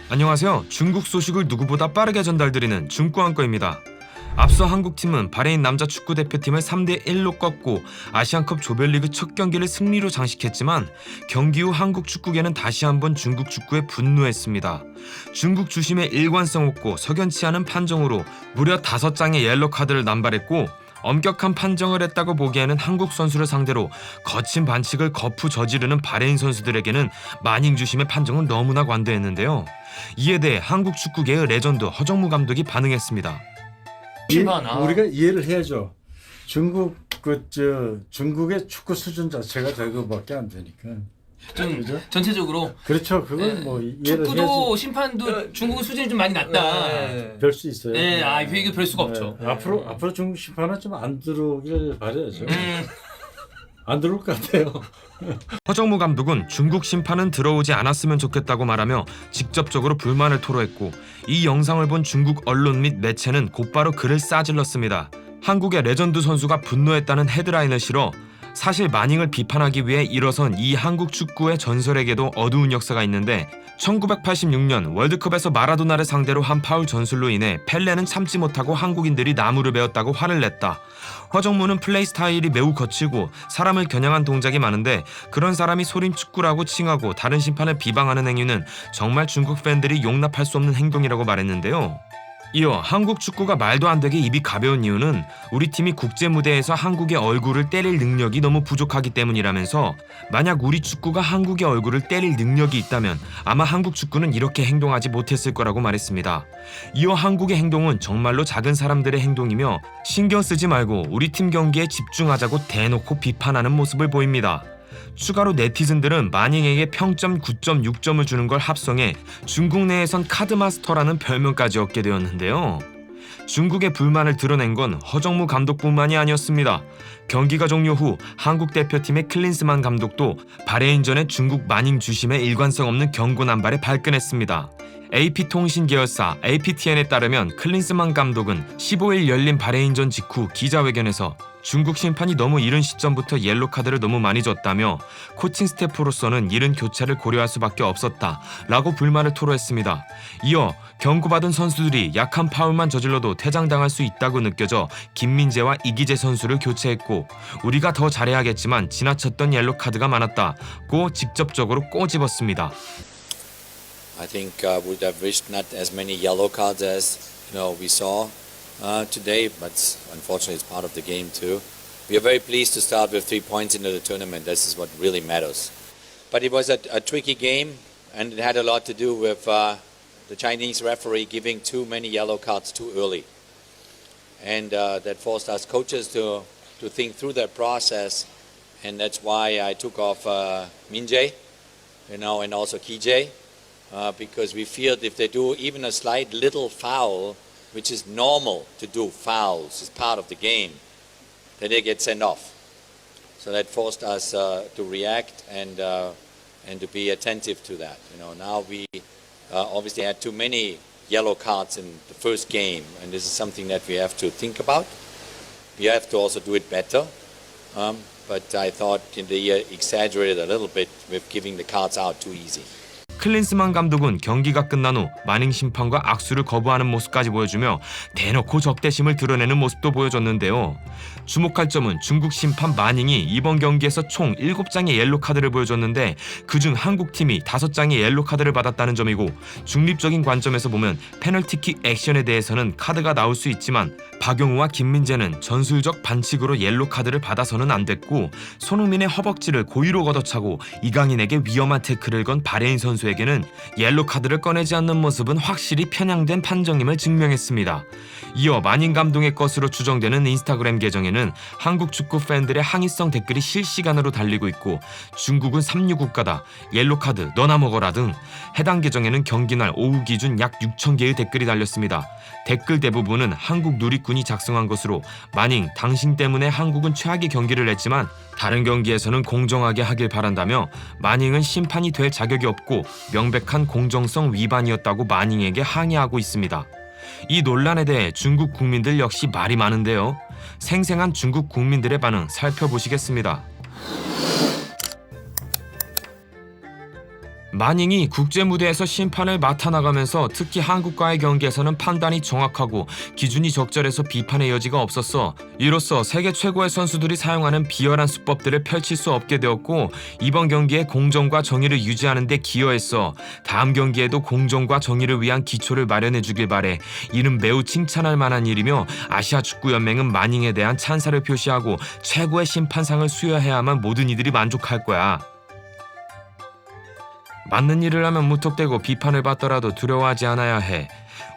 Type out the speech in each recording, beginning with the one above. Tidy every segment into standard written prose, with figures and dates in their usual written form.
안녕하세요. 중국 소식을 누구보다 빠르게 전달드리는 중국안꺼입니다. 앞서 한국팀은 바레인 남자 축구대표팀을 3대1로 꺾고 아시안컵 조별리그 첫 경기를 승리로 장식했지만 경기 후 한국 축구계는 다시 한번 중국 축구에 분노했습니다. 중국 주심의 일관성 없고 석연치 않은 판정으로 무려 5장의 옐로 카드를 남발했고 엄격한 판정을 했다고 보기에는 한국 선수를 상대로 거친 반칙을 거푸 저지르는 바레인 선수들에게는 만잉 주심의 판정은 너무나 관대했는데요. 이에 대해 한국 축구계의 레전드 허정무 감독이 반응했습니다. 우리가 이해를 해야죠. 중국의 축구 수준 자체가 저거밖에 안 되니까. 좀 그죠? 전체적으로 그렇죠. 그건 뭐 이해를 축구도 해야지. 심판도 중국의 수준이 좀 많이 낮다. 별 수 있어요. 네, 그 얘기 별 수가 없죠. 앞으로 중국 심판은 좀 안 들어오길 바라야죠. 안 들어올 것 같아요. 허정무 감독은 중국 심판은 들어오지 않았으면 좋겠다고 말하며 직접적으로 불만을 토로했고 이 영상을 본 중국 언론 및 매체는 곧바로 그를 싸질렀습니다. 한국의 레전드 선수가 분노했다는 헤드라인을 실어 사실 만잉을 비판하기 위해 일어선 이 한국 축구의 전설에게도 어두운 역사가 있는데 1986년 월드컵에서 마라도나를 상대로 한 파울 전술로 인해 펠레는 참지 못하고 한국인들이 나무를 베었다고 화를 냈다. 허정무는 플레이 스타일이 매우 거칠고 사람을 겨냥한 동작이 많은데 그런 사람이 소림 축구라고 칭하고 다른 심판을 비방하는 행위는 정말 중국 팬들이 용납할 수 없는 행동이라고 말했는데요. 이어 한국 축구가 말도 안 되게 입이 가벼운 이유는 우리 팀이 국제 무대에서 한국의 얼굴을 때릴 능력이 너무 부족하기 때문이라면서 만약 우리 축구가 한국의 얼굴을 때릴 능력이 있다면 아마 한국 축구는 이렇게 행동하지 못했을 거라고 말했습니다. 이어 한국의 행동은 정말로 작은 사람들의 행동이며 신경 쓰지 말고 우리 팀 경기에 집중하자고 대놓고 비판하는 모습을 보입니다. 추가로 네티즌들은 만잉에게 평점 9.6점을 주는 걸 합성해 중국 내에선 카드마스터라는 별명까지 얻게 되었는데요. 중국의 불만을 드러낸 건 허정무 감독뿐만이 아니었습니다. 경기가 종료 후 한국 대표팀의 클린스만 감독도 바레인전의 중국 만잉 주심의 일관성 없는 경고 남발에 발끈했습니다. AP통신 계열사 APTN에 따르면 클린스만 감독은 15일 열린 바레인전 직후 기자회견에서 중국 심판이 너무 이른 시점부터 옐로 카드를 너무 많이 줬다며 코칭 스태프로서는 이른 교체를 고려할 수밖에 없었다 라고 불만을 토로했습니다. 이어 경고받은 선수들이 약한 파울만 저질러도 퇴장당할 수 있다고 느껴져 김민재와 이기재 선수를 교체했고 우리가 더 잘해야겠지만 지나쳤던 옐로 카드가 많았다고 직접적으로 꼬집었습니다. I think would have wished not as many yellow cards as we saw today, but unfortunately it's part of the game too. We are very pleased to start with 3 points into the tournament. This is what really matters. But it was a tricky game, and it had a lot to do with the Chinese referee giving too many yellow cards too early, and that forced us coaches to think through that process, and that's why I took off Min-jae, and also Ki-jae. Because we feared if they do even a slight little foul, which is normal to do fouls, is part of the game, then they get sent off. So that forced us to react and to be attentive to that. Now we obviously had too many yellow cards in the first game, and this is something that we have to think about. We have to also do it better. But I thought they exaggerated a little bit with giving the cards out too easy. 클린스만 감독은 경기가 끝난 후 만잉 심판과 악수를 거부하는 모습까지 보여주며 대놓고 적대심을 드러내는 모습도 보여줬는데요. 주목할 점은 중국 심판 만잉이 이번 경기에서 총 7장의 옐로 카드를 보여줬는데 그중 한국팀이 5장의 옐로 카드를 받았다는 점이고 중립적인 관점에서 보면 페널티킥 액션에 대해서는 카드가 나올 수 있지만 박용우와 김민재는 전술적 반칙으로 옐로 카드를 받아서는 안 됐고 손흥민의 허벅지를 고의로 걷어차고 이강인에게 위험한 태클을 건 바레인 선수에게는 옐로 카드를 꺼내지 않는 모습은 확실히 편향된 판정임을 증명했습니다. 이어 만잉 감독의 것으로 추정되는 인스타그램 계정에는 한국 축구 팬들의 항의성 댓글이 실시간으로 달리고 있고 중국은 삼류 국가다, 옐로 카드 너나 먹어라 등 해당 계정에는 경기날 오후 기준 약 6,000개의 댓글이 달렸습니다. 댓글 대부분은 한국 누리꾼이 작성한 것으로 만잉 당신 때문에 한국은 최악의 경기를 냈지만 다른 경기에서는 공정하게 하길 바란다며 만잉은 심판이 될 자격이 없고 명백한 공정성 위반이었다고 만잉에게 항의하고 있습니다. 이 논란에 대해 중국 국민들 역시 말이 많은데요. 생생한 중국 국민들의 반응 살펴보시겠습니다. 마닝이 국제 무대에서 심판을 맡아나가면서 특히 한국과의 경기에서는 판단이 정확하고 기준이 적절해서 비판의 여지가 없었어. 이로써 세계 최고의 선수들이 사용하는 비열한 수법들을 펼칠 수 없게 되었고 이번 경기에 공정과 정의를 유지하는 데 기여했어. 다음 경기에도 공정과 정의를 위한 기초를 마련해 주길 바래. 이는 매우 칭찬할 만한 일이며 아시아 축구 연맹은 마닝에 대한 찬사를 표시하고 최고의 심판상을 수여해야만 모든 이들이 만족할 거야. 맞는 일을 하면 무턱대고 비판을 받더라도 두려워하지 않아야 해.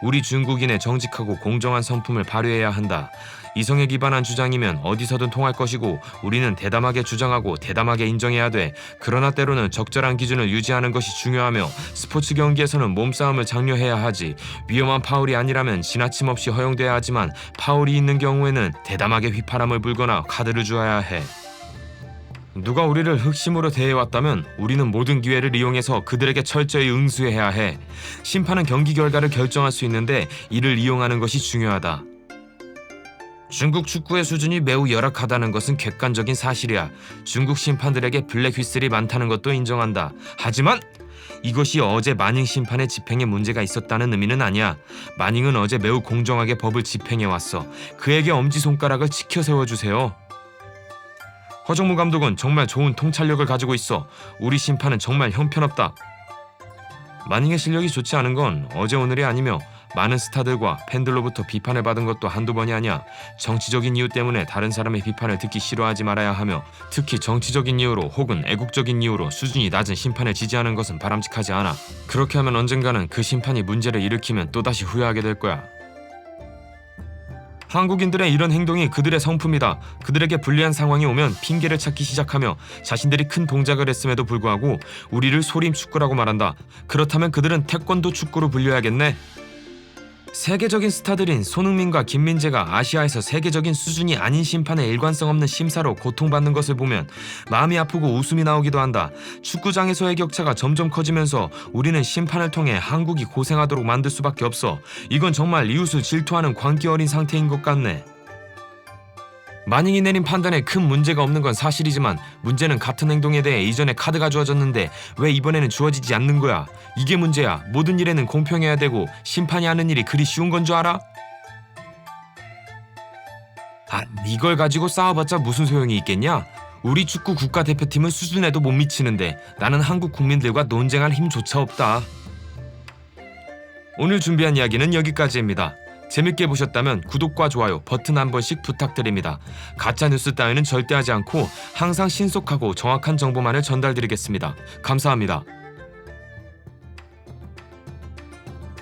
우리 중국인의 정직하고 공정한 성품을 발휘해야 한다. 이성에 기반한 주장이면 어디서든 통할 것이고 우리는 대담하게 주장하고 대담하게 인정해야 돼. 그러나 때로는 적절한 기준을 유지하는 것이 중요하며 스포츠 경기에서는 몸싸움을 장려해야 하지. 위험한 파울이 아니라면 지나침 없이 허용돼야 하지만 파울이 있는 경우에는 대담하게 휘파람을 불거나 카드를 주어야 해. 누가 우리를 흑심으로 대해왔다면 우리는 모든 기회를 이용해서 그들에게 철저히 응수해야 해. 심판은 경기 결과를 결정할 수 있는데 이를 이용하는 것이 중요하다. 중국 축구의 수준이 매우 열악하다는 것은 객관적인 사실이야. 중국 심판들에게 블랙 휘슬이 많다는 것도 인정한다. 하지만 이것이 어제 마닝 심판의 집행에 문제가 있었다는 의미는 아니야. 마닝은 어제 매우 공정하게 법을 집행해왔어. 그에게 엄지손가락을 치켜 세워주세요. 허정무 감독은 정말 좋은 통찰력을 가지고 있어. 우리 심판은 정말 형편없다. 마닝의 실력이 좋지 않은 건 어제 오늘이 아니며 많은 스타들과 팬들로부터 비판을 받은 것도 한두 번이 아니야. 정치적인 이유 때문에 다른 사람의 비판을 듣기 싫어하지 말아야 하며 특히 정치적인 이유로 혹은 애국적인 이유로 수준이 낮은 심판을 지지하는 것은 바람직하지 않아. 그렇게 하면 언젠가는 그 심판이 문제를 일으키면 또다시 후회하게 될 거야. 한국인들의 이런 행동이 그들의 성품이다. 그들에게 불리한 상황이 오면 핑계를 찾기 시작하며 자신들이 큰 동작을 했음에도 불구하고 우리를 소림 축구라고 말한다. 그렇다면 그들은 태권도 축구로 불려야겠네. 세계적인 스타들인 손흥민과 김민재가 아시아에서 세계적인 수준이 아닌 심판의 일관성 없는 심사로 고통받는 것을 보면 마음이 아프고 웃음이 나오기도 한다. 축구장에서의 격차가 점점 커지면서 우리는 심판을 통해 한국이 고생하도록 만들 수밖에 없어. 이건 정말 이웃을 질투하는 광기 어린 상태인 것 같네. 마닝이 내린 판단에 큰 문제가 없는 건 사실이지만 문제는 같은 행동에 대해 이전에 카드가 주어졌는데 왜 이번에는 주어지지 않는 거야. 이게 문제야. 모든 일에는 공평해야 되고 심판이 하는 일이 그리 쉬운 건 줄 알아? 이걸 가지고 싸워봤자 무슨 소용이 있겠냐? 우리 축구 국가대표팀은 수준에도 못 미치는데 나는 한국 국민들과 논쟁할 힘조차 없다. 오늘 준비한 이야기는 여기까지입니다. 재밌게 보셨다면 구독과 좋아요 버튼 한 번씩 부탁드립니다. 가짜뉴스 따위는 절대 하지 않고 항상 신속하고 정확한 정보만을 전달드리겠습니다. 감사합니다.